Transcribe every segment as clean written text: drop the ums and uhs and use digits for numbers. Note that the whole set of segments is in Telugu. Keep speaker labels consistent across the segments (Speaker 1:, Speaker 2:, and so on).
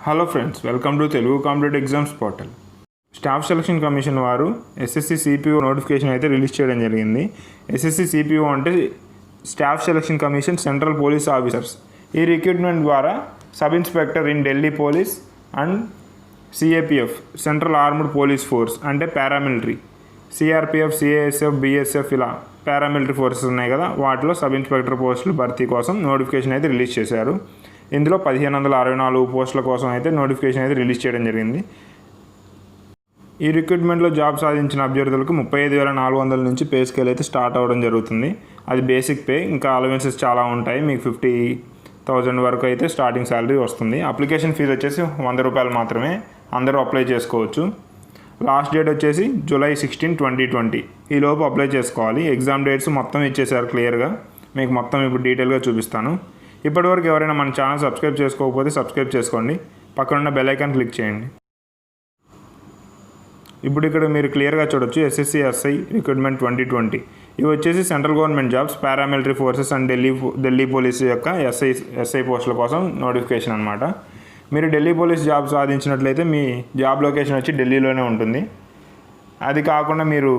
Speaker 1: Hello friends, welcome to Telugu competitive exams portal. Staff selection commission వారు ఎస్ఎస్సి సిపిఓ నోటిఫికేషన్ అయితే రిలీజ్ చేయడం జరిగింది. ఎస్ఎస్సి సిపిఓ అంటే staff selection commission central police officers. ఈ రిక్రూట్మెంట్ ద్వారా sub inspector in Delhi police and CAPF central armed police force అంటే పారామిలిటరీ, సిఆర్పిఎఫ్, సిఏఎస్ఎఫ్, బిఎస్ఎఫ్ ఇలా పారామిలిటరీ ఫోర్సెస్ ఉన్నాయి కదా, వాటిలో సబ్ ఇన్స్పెక్టర్ పోస్టులు భర్తీ కోసం నోటిఫికేషన్ అయితే రిలీజ్ చేశారు. ఇందులో 1564 పోస్టుల కోసం అయితే నోటిఫికేషన్ అయితే రిలీజ్ చేయడం జరిగింది. ఈ రిక్రూట్మెంట్లో జాబ్ సాధించిన అభ్యర్థులకు 35,400 నుంచి పే స్కేల్ అయితే స్టార్ట్ అవ్వడం జరుగుతుంది. అది బేసిక్ పే, ఇంకా అలవెన్సెస్ చాలా ఉంటాయి. మీకు 50,000 వరకు అయితే స్టార్టింగ్ శాలరీ వస్తుంది. అప్లికేషన్ ఫీజు వచ్చేసి 100 రూపాయలు మాత్రమే. అందరూ అప్లై చేసుకోవచ్చు. లాస్ట్ డేట్ వచ్చేసి July 16, 2020. ఈ లోపు అప్లై చేసుకోవాలి. ఎగ్జామ్ డేట్స్ మొత్తం ఇచ్చేసారు క్లియర్గా. మీకు మొత్తం ఇప్పుడు డీటెయిల్గా చూపిస్తాను. ఇప్పటివరకు ఎవరైనా మన ఛానల్ సబ్స్క్రైబ్ చేసుకోకపోతే సబ్స్క్రైబ్ చేసుకోండి. పక్కనున్న బెల్ ఐకాన్ క్లిక్ చేయండి. ఇప్పుడు ఇక్కడ మీరు క్లియర్గా చూడొచ్చు ఎస్ఎస్సి ఎస్ఐ రిక్రూట్మెంట్ 2020. ఇవి వచ్చేసి central government jobs, paramilitary forces and Delhi police యొక్క ఎస్ఐ పోస్టుల కోసం నోటిఫికేషన్ అనమాట. మీరు ఢిల్లీ పోలీస్ జాబ్ సాధించినట్లయితే మీ జాబ్ లొకేషన్ వచ్చి ఢిల్లీలోనే ఉంటుంది. అది కాకుండా మీరు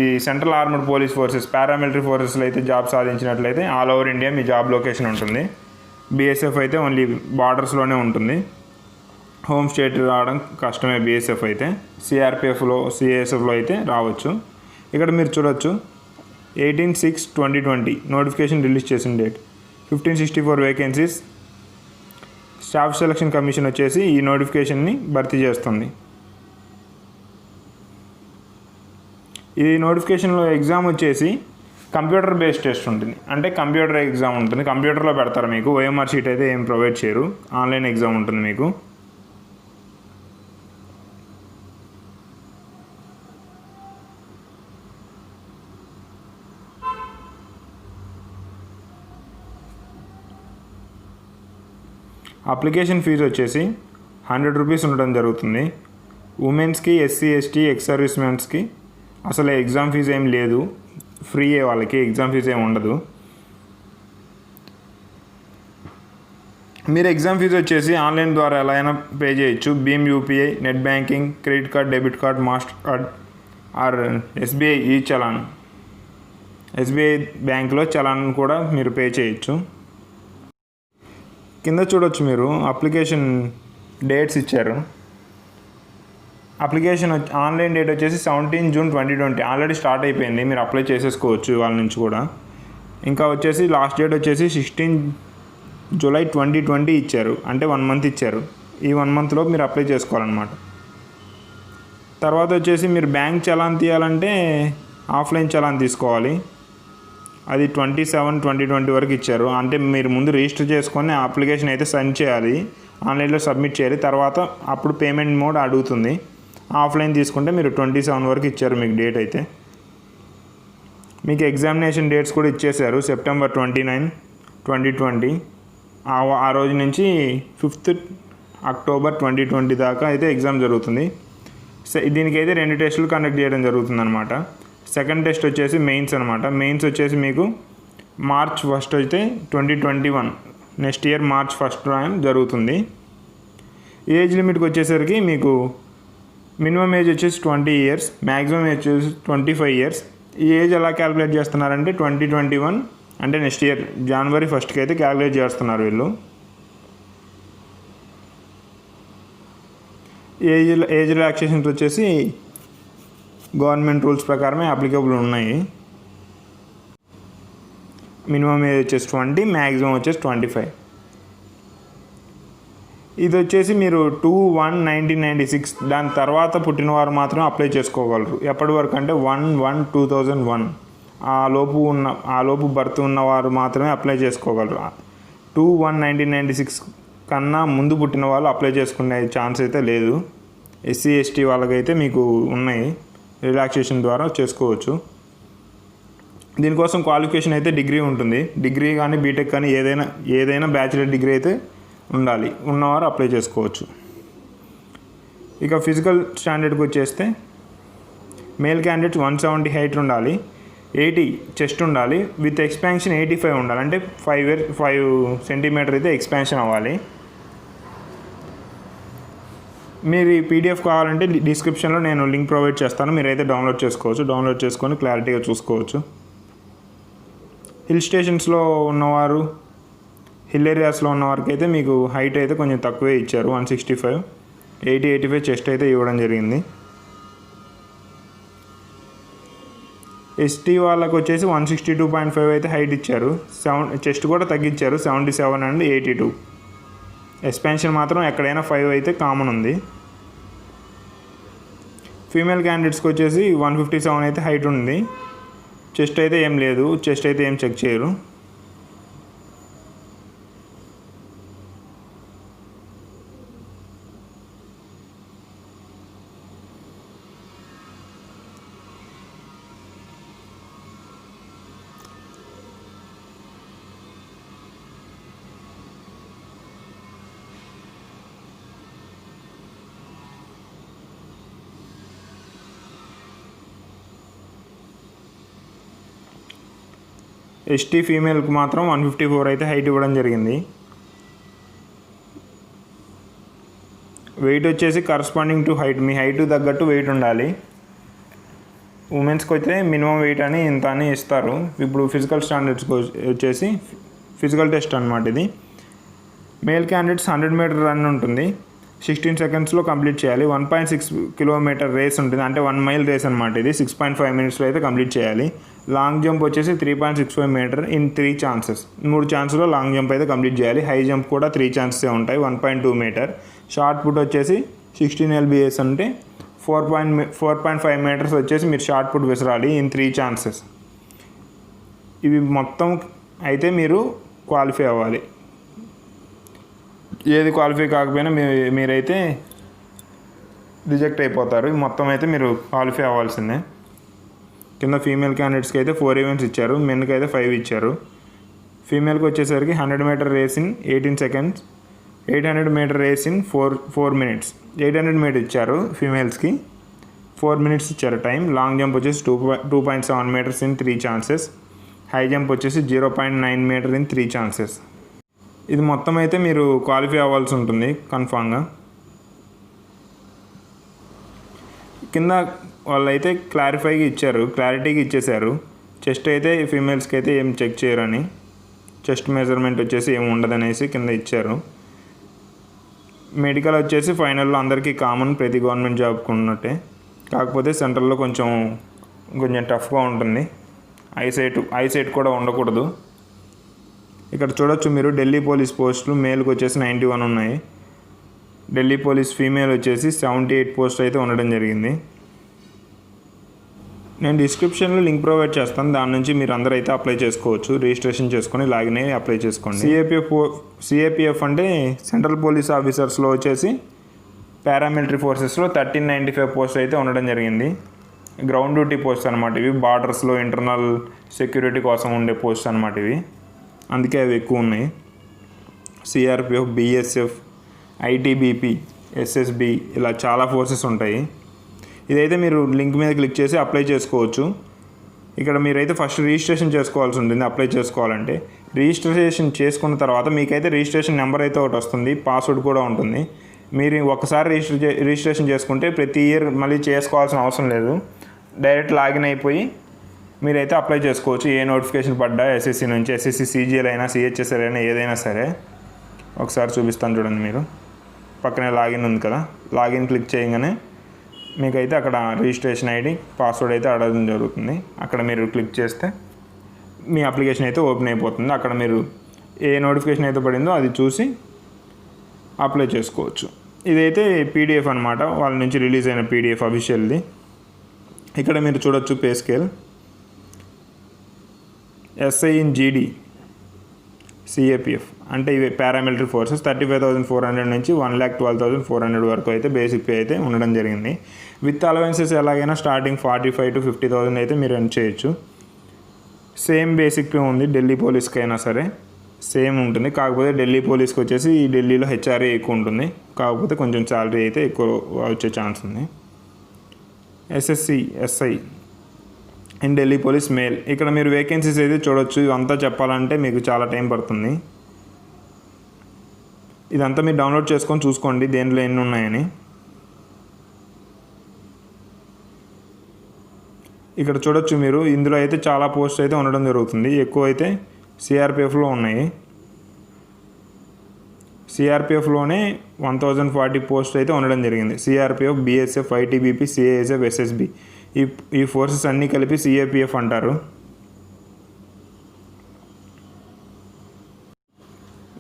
Speaker 1: ఈ central armed police forces, paramilitary ఫోర్సెస్లో అయితే జాబ్ సాధించినట్లయితే ఆల్ ఓవర్ ఇండియా మీ జాబ్ లొకేషన్ ఉంటుంది. బీఎస్ఎఫ్ అయితే ఓన్లీ బార్డర్స్లోనే ఉంటుంది. హోమ్ స్టేట్ రావడం కష్టమే బీఎస్ఎఫ్ అయితే. సిఆర్పిఎఫ్లో, సిఏఎస్ఎఫ్లో అయితే రావచ్చు. ఇక్కడ మీరు చూడొచ్చు 18/6/2020 నోటిఫికేషన్ రిలీజ్ చేసిన date. 1564 vacancies. Staff selection commission వచ్చేసి ఈ నోటిఫికేషన్ని భర్తీ చేస్తుంది. ఈ నోటిఫికేషన్లో ఎగ్జామ్ వచ్చేసి కంప్యూటర్ బేస్డ్ టెస్ట్ ఉంటుంది. అంటే కంప్యూటర్ ఎగ్జామ్ ఉంటుంది. కంప్యూటర్లో పెడతారు మీకు. ఓఎంఆర్ షీట్ అయితే ఏం ప్రొవైడ్ చేయరు. ఆన్లైన్ ఎగ్జామ్ ఉంటుంది మీకు. అప్లికేషన్ ఫీజు వచ్చేసి 100 రూపీస్ ఉండడం జరుగుతుంది. ఉమెన్స్కి, ఎస్సీ, ఎస్టీ, ఎక్స్ సర్వీస్ మెన్స్కి అసలు ఎగ్జామ్ ఫీజు ఏం లేదు. ఫ్రీయే, వాళ్ళకి ఎగ్జామ్ ఫీజు ఏమి ఉండదు. మీరు ఎగ్జామ్ ఫీజు వచ్చేసి ఆన్లైన్ ద్వారా ఎలా అయినా పే చేయొచ్చు. భీమ్ UPI, net banking, credit card, debit card, Mastercard or SBI e challan. SBI బ్యాంక్లో చలాన్ కూడా మీరు పే చేయొచ్చు. కింద చూడొచ్చు మీరు అప్లికేషన్ డేట్స్ ఇచ్చారు. అప్లికేషన్ ఆన్లైన్ డేట్ వచ్చేసి 17 జూన్ 2020 ఆల్రెడీ స్టార్ట్ అయిపోయింది. మీరు అప్లై చేసేసుకోవచ్చు వాళ్ళ నుంచి కూడా. ఇంకా వచ్చేసి లాస్ట్ డేట్ వచ్చేసి 16 జూలై 2020 ఇచ్చారు. అంటే 1 మంత్ ఇచ్చారు. ఈ 1 మంత్లో మీరు అప్లై చేసుకోవాలన్నమాట. తర్వాత వచ్చేసి మీరు బ్యాంక్ చలాన్ తీయాలంటే ఆఫ్లైన్ చలాన్ తీసుకోవాలి. అది 27/2020 వరకు ఇచ్చారు. అంటే మీరు ముందు రిజిస్టర్ చేసుకొని అప్లికేషన్ అయితే సెండ్ చేయాలి, ఆన్లైన్లో సబ్మిట్ చేయాలి. తర్వాత అప్పుడు పేమెంట్ మోడ్ అడుగుతుంది. ఆఫ్లైన్ తీసుకుంటే మీరు 27 వరకు ఇచ్చారు మీకు డేట్ అయితే. మీకు ఎగ్జామినేషన్ డేట్స్ కూడా ఇచ్చేశారు. సెప్టెంబర్ 29, 2020 ఆ రోజు నుంచి 5th అక్టోబర్ 2020 దాకా అయితే ఎగ్జామ్ జరుగుతుంది. దీనికైతే 2 టెస్టులు కండక్ట్ చేయడం జరుగుతుంది అనమాట. సెకండ్ టెస్ట్ వచ్చేసి మెయిన్స్ అనమాట. మెయిన్స్ వచ్చేసి మీకు March 1 అయితే 2021 నెక్స్ట్ ఇయర్ March 1 జరుగుతుంది. ఏజ్ లిమిట్కి వచ్చేసరికి మీకు మినిమం ఏజ్ వచ్చేసి 20 years, మ్యాక్సిమం ఏజ్ వచ్చేసి 25 years. ఈ ఏజ్ ఎలా క్యాలిక్యులేట్ చేస్తున్నారంటే 2021 అంటే నెక్స్ట్ ఇయర్ January 1కి అయితే క్యాలిక్యులేట్ చేస్తున్నారు వీళ్ళు. ఏజ్ రిలాక్సేషన్స్ వచ్చేసి గవర్నమెంట్ రూల్స్ ప్రకారమే అప్లికబుల్ ఉన్నాయి. మినిమం ఏజ్ వచ్చేసి 20, మ్యాక్సిమం వచ్చేసి 25. ఇది వచ్చేసి మీరు 2/1/1996 దాని తర్వాత పుట్టినవారు మాత్రం అప్లై చేసుకోగలరు. ఎప్పటి వరకు అంటే 1/1/2001 ఆ లోపు బర్త్ ఉన్నవారు మాత్రమే అప్లై చేసుకోగలరు. 2/1/1996 కన్నా ముందు పుట్టిన వాళ్ళు అప్లై చేసుకునే ఛాన్స్ అయితే లేదు. ఎస్సీ, ఎస్టీ వాళ్ళకైతే మీకు ఉన్నాయి, రిలాక్సేషన్ ద్వారా చేసుకోవచ్చు. దీనికోసం క్వాలిఫికేషన్ అయితే డిగ్రీ ఉంటుంది. డిగ్రీ కానీ బీటెక్ కానీ ఏదైనా బ్యాచిలర్ డిగ్రీ అయితే ఉండాలి. ఉన్నవారు అప్లై చేసుకోవచ్చు. ఇక ఫిజికల్ స్టాండర్డ్కి వచ్చేస్తే మేల్ క్యాండిడేట్స్ 170 హైట్ ఉండాలి, 80 చెస్ట్ ఉండాలి, విత్ ఎక్స్పాన్షన్ 85 ఉండాలి. అంటే 5 సెంటీమీటర్ అయితే ఎక్స్పాన్షన్ అవ్వాలి. మీరు ఈ పీడిఎఫ్ కావాలంటే డిస్క్రిప్షన్లో నేను లింక్ ప్రొవైడ్ చేస్తాను, మీరైతే డౌన్లోడ్ చేసుకోవచ్చు. డౌన్లోడ్ చేసుకొని క్లారిటీగా చూసుకోవచ్చు. హిల్ స్టేషన్స్లో ఉన్నవారు, హిల్ ఏరియాస్లో ఉన్న వారికి అయితే మీకు హైట్ అయితే కొంచెం తక్కువే ఇచ్చారు. 165, 85 చెస్ట్ అయితే ఇవ్వడం జరిగింది. ఎస్టీ వాళ్ళకి వచ్చేసి 162.5 అయితే హైట్ ఇచ్చారు. చెస్ట్ కూడా తగ్గించారు, 77 అండ్ 82. ఎక్స్పాన్షన్ మాత్రం ఎక్కడైనా 5 అయితే కామన్ ఉంది. ఫీమేల్ క్యాండిడేట్స్కి వచ్చేసి 157 అయితే హైట్ ఉంది. చెస్ట్ అయితే ఏం లేదు, చెస్ట్ అయితే ఏం చెక్ చేయరు. ఎస్టీ ఫీమేల్కి మాత్రం 154 అయితే హైట్ ఇవ్వడం జరిగింది. వెయిట్ వచ్చేసి corresponding to height, me height తగ్గట్టు వెయిట్ ఉండాలి. ఉమెన్స్కి అయితే మినిమం వెయిట్ అని ఇంత అని ఇస్తారు. ఇప్పుడు ఫిజికల్ స్టాండర్డ్స్కి వచ్చేసి ఫిజికల్ టెస్ట్ అనమాట ఇది. మేల్ క్యాండిడేట్స్ 100 మీటర్ రన్ ఉంటుంది, 16 సెకండ్స్లో కంప్లీట్ చేయాలి. 1.6 కిలోమీటర్ రేస్ ఉంటుంది, అంటే 1 మైల్ రేస్ అనమాట ఇది. 6.5 మినిట్స్లో అయితే కంప్లీట్ చేయాలి. లాంగ్ జంప్ వచ్చేసి 3.65 మీటర్ ఇన్ 3 ఛాన్సెస్, 3 ఛాన్స్లో లాంగ్ జంప్ అయితే కంప్లీట్ చేయాలి. హై జంప్ కూడా 3 ఛాన్సెస్ ఉంటాయి, 1.2 మీటర్. షార్ట్ పుట్ వచ్చేసి 16 lbs అంటే 4.5 మీటర్స్ వచ్చేసి మీరు షార్ట్ పుట్ విసరాలి ఇన్ 3 ఛాన్సెస్. ఇవి మొత్తం అయితే మీరు క్వాలిఫై అవ్వాలి. ఏది క్వాలిఫై కాకపోయినా మీరైతే రిజెక్ట్ అయిపోతారు. మొత్తం అయితే మీరు క్వాలిఫై అవ్వాల్సిందే. కింద ఫీమేల్ క్యాండిడేట్స్కి అయితే 4 ఈవెంట్స్ ఇచ్చారు, మెన్కి అయితే 5 ఇచ్చారు. ఫీమేల్కి వచ్చేసరికి 100 metre race in 18 seconds, 800 metre race in 4 minutes. 800 metre ఇచ్చారు ఫీమేల్స్కి, 4 మినిట్స్ ఇచ్చారు టైం. లాంగ్ జంప్ వచ్చేసి 2.7 metres in 3 chances. High jump వచ్చేసి 0.9 మీటర్ ఇన్ 3 ఛాన్సెస్. ఇది మొత్తం అయితే మీరు క్వాలిఫై అవ్వాల్సి ఉంటుంది కన్ఫామ్గా. కింద వాళ్ళైతే క్లారిటీగా ఇచ్చేశారు. చెస్ట్ అయితే ఫీమేల్స్కి అయితే ఏం చెక్ చేయరని, చెస్ట్ మెజర్మెంట్ వచ్చేసి ఏమి ఉండదనేసి కింద ఇచ్చారు. మెడికల్ వచ్చేసి ఫైనల్లో అందరికీ కామన్, ప్రతి గవర్నమెంట్ జాబ్కి ఉన్నట్టే. కాకపోతే సెంట్రల్లో కొంచెం టఫ్గా ఉంటుంది. ఐసైట్ కూడా ఉండకూడదు. ఇక్కడ చూడొచ్చు మీరు, ఢిల్లీ పోలీస్ పోస్టులు మేల్కి వచ్చేసి 91 ఉన్నాయి. ఢిల్లీ పోలీస్ ఫీమేల్ వచ్చేసి 78 పోస్ట్ అయితే ఉండడం జరిగింది. నేను డిస్క్రిప్షన్లో లింక్ ప్రొవైడ్ చేస్తాను, దాని నుంచి మీరు అందరూ అయితే అప్లై చేసుకోవచ్చు. రిజిస్ట్రేషన్ చేసుకొని లాగిన్ అయ్యి అప్లై చేసుకోండి. సిఏపిఎఫ్ అంటే సెంట్రల్ పోలీస్ ఆఫీసర్స్లో వచ్చేసి పారామిలిటరీ ఫోర్సెస్లో 1395 పోస్ట్ అయితే ఉండడం జరిగింది. గ్రౌండ్ డ్యూటీ పోస్ట్ అనమాట ఇవి. బార్డర్స్లో ఇంటర్నల్ సెక్యూరిటీ కోసం ఉండే పోస్ట్ అనమాట ఇవి, అందుకే అవి ఎక్కువ ఉన్నాయి. సిఆర్పిఎఫ్, బిఎస్ఎఫ్, ఐటీబీపీ, ఎస్ఎస్బి ఇలా చాలా ఫోర్సెస్ ఉంటాయి. ఇదైతే మీరు లింక్ మీద క్లిక్ చేసి అప్లై చేసుకోవచ్చు. ఇక్కడ మీరైతే ఫస్ట్ రిజిస్ట్రేషన్ చేసుకోవాల్సి ఉంటుంది అప్లై చేసుకోవాలంటే. రిజిస్ట్రేషన్ చేసుకున్న తర్వాత మీకైతే రిజిస్ట్రేషన్ నెంబర్ అయితే ఒకటి వస్తుంది, పాస్వర్డ్ కూడా ఉంటుంది. మీరు ఒకసారి రిజిస్ట్రేషన్ చేసుకుంటే ప్రతి ఇయర్ మళ్ళీ చేసుకోవాల్సిన అవసరం లేదు, డైరెక్ట్ లాగిన్ అయిపోయి మీరైతే అప్లై చేసుకోవచ్చు. ఏ నోటిఫికేషన్ పడ్డా ఎస్ఎస్సి నుంచి, ఎస్ఎస్సి సీజీఎల్ అయినా సిహెచ్ఎస్ఎల్ అయినా ఏదైనా సరే. ఒకసారి చూపిస్తాను చూడండి, మీరు పక్కనే లాగిన్ ఉంది కదా, లాగిన్ క్లిక్ చేయగానే మీకైతే అక్కడ రిజిస్ట్రేషన్ ఐడి, పాస్వర్డ్ అయితే అడగడం జరుగుతుంది. అక్కడ మీరు క్లిక్ చేస్తే మీ అప్లికేషన్ అయితే ఓపెన్ అయిపోతుంది. అక్కడ మీరు ఏ నోటిఫికేషన్ అయితే పడిందో అది చూసి అప్లై చేసుకోవచ్చు. ఇదైతే పీడిఎఫ్ అనమాట, వాళ్ళ నుంచి రిలీజ్ అయిన పీడిఎఫ్ అఫీషియల్ది. ఇక్కడ మీరు చూడొచ్చు పే స్కేల్. ఎస్ఐ ఇన్ జీడీ సిఏపిఎఫ్ అంటే ఇవి పారామిలిటరీ ఫోర్సెస్ 35,400 నుంచి 1,12,400 వరకు అయితే బేసిక్ పే అయితే ఉండడం జరిగింది. విత్ అలవెన్సెస్ ఎలాగైనా స్టార్టింగ్ 45,000 to 50,000 అయితే మీరు ఎర్న్ చేయొచ్చు. సేమ్ బేసిక్ పే ఉంది ఢిల్లీ పోలీస్కి అయినా సరే సేమ్ ఉంటుంది. కాకపోతే ఢిల్లీ పోలీస్కి వచ్చేసి ఈ ఢిల్లీలో హెచ్ఆర్ఏ ఎక్కువ ఉంటుంది, కాకపోతే కొంచెం శాలరీ అయితే ఎక్కువ వచ్చే ఛాన్స్ ఉంది. SSC SI and Delhi police male. ఇక్కడ మీరు వేకెన్సీస్ అయితే చూడొచ్చు. ఇదంతా చెప్పాలంటే మీకు చాలా టైం పడుతుంది. ఇదంతా మీరు డౌన్లోడ్ చేసుకొని చూసుకోండి దేంట్లో ఎన్ని ఉన్నాయని. ఇక్కడ చూడొచ్చు మీరు, ఇందులో అయితే చాలా పోస్ట్ అయితే ఉండడం జరుగుతుంది. ఎక్కువ అయితే సిఆర్పిఎఫ్లో ఉన్నాయి. సిఆర్పిఎఫ్లోనే 1040 పోస్ట్ అయితే ఉండడం జరిగింది. CRPF, BSF, ITBP, CISF, SSB ఈ ఫోర్సెస్ అన్నీ కలిపి సిఏపిఎఫ్ అంటారు.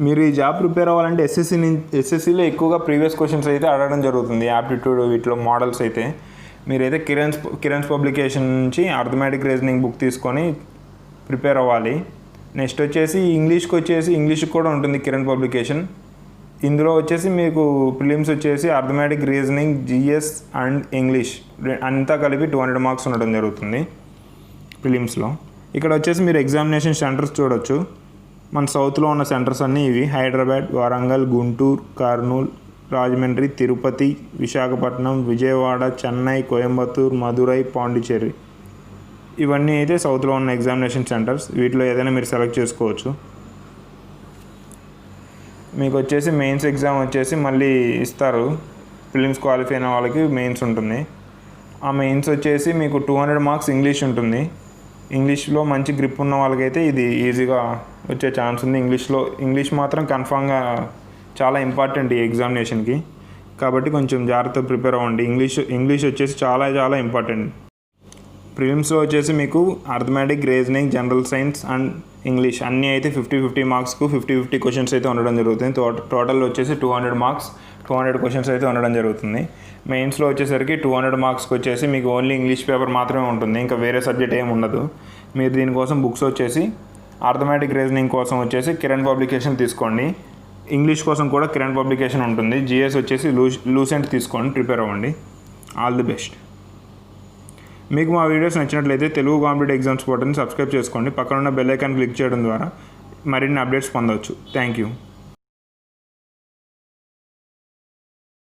Speaker 1: మీరు ఈ జాబ్ ప్రిపేర్ అవ్వాలంటే ఎస్ఎస్సిలో ఎక్కువగా ప్రీవియస్ క్వశ్చన్స్ అయితే అడగడం జరుగుతుంది. యాప్టిట్యూడ్ వీటిలో మోడల్స్ అయితే మీరైతే కిరణ్స్ పబ్లికేషన్ నుంచి అర్థమెటిక్ రీజనింగ్ బుక్ తీసుకొని ప్రిపేర్ అవ్వాలి. నెక్స్ట్ వచ్చేసి ఇంగ్లీష్కి కూడా ఉంటుంది కిరణ్ పబ్లికేషన్. ఇందులో వచ్చేసి మీకు ప్రిలిమ్స్ వచ్చేసి arithmetic reasoning, GS and English అంతా కలిపి 200 మార్క్స్ ఉండడం జరుగుతుంది ప్రిలిమ్స్లో. ఇక్కడ వచ్చేసి మీరు ఎగ్జామినేషన్ సెంటర్స్ చూడొచ్చు. మన సౌత్లో ఉన్న సెంటర్స్ అన్నీ ఇవి: హైదరాబాద్, వరంగల్, గుంటూరు, కర్నూలు, రాజమండ్రి, తిరుపతి, విశాఖపట్నం, విజయవాడ, చెన్నై, కోయంబత్తూర్, మదురై, పాండిచ్చేరి. ఇవన్నీ అయితే సౌత్లో ఉన్న ఎగ్జామినేషన్ సెంటర్స్. వీటిలో ఏదైనా మీరు సెలెక్ట్ చేసుకోవచ్చు. మీకు వచ్చేసి మెయిన్స్ ఎగ్జామ్ వచ్చేసి మళ్ళీ ఇస్తారు. ప్రిలిమ్స్ క్వాలిఫై అయిన వాళ్ళకి మెయిన్స్ ఉంటుంది. ఆ మెయిన్స్ వచ్చేసి మీకు 200 మార్క్స్ ఇంగ్లీష్ ఉంటుంది. ఇంగ్లీష్లో మంచి గ్రిప్ ఉన్న వాళ్ళకైతే ఇది ఈజీగా వచ్చే ఛాన్స్ ఉంది. ఇంగ్లీష్ మాత్రం కన్ఫామ్గా చాలా ఇంపార్టెంట్ ఈ ఎగ్జామినేషన్కి. కాబట్టి కొంచెం జాగ్రత్తగా ప్రిపేర్ అవ్వండి. ఇంగ్లీష్ వచ్చేసి చాలా చాలా ఇంపార్టెంట్. ప్రిలిమ్స్లో వచ్చేసి మీకు arithmetic, reasoning, general science and English అన్నీ అయితే 50 మార్క్స్కు 50 క్వశ్చన్స్ అయితే ఉండడం జరుగుతుంది. టోటల్ వచ్చేసి 200 మార్క్స్, 200 క్వశ్చన్స్ అయితే ఉండడం జరుగుతుంది. మెయిన్స్లో వచ్చేసరికి 200 మార్క్స్కి వచ్చేసి మీకు ఓన్లీ ఇంగ్లీష్ పేపర్ మాత్రమే ఉంటుంది. ఇంకా వేరే సబ్జెక్ట్ ఏమి ఉండదు. మీరు దీనికోసం బుక్స్ వచ్చేసి అర్థమెటిక్ రీజనింగ్ కోసం వచ్చేసి కిరణ్ పబ్లికేషన్ తీసుకోండి. ఇంగ్లీష్ కోసం కూడా కిరణ్ పబ్లికేషన్ ఉంటుంది. జిఎస్ వచ్చేసి లూసెంట్ తీసుకోండి, ప్రిపేర్ అవ్వండి. All the best. మీకు మా వీడియోస్ నచ్చినట్లయితే తెలుగు కాంపిటేటివ్ ఎగ్జామ్స్ పోర్టల్ని సబ్స్క్రైబ్ చేసుకోండి. పక్కన ఉన్న బెల్ ఐకాన్ క్లిక్ చేయడం ద్వారా మరిన్ని అప్డేట్స్ పొందవచ్చు. Thank you.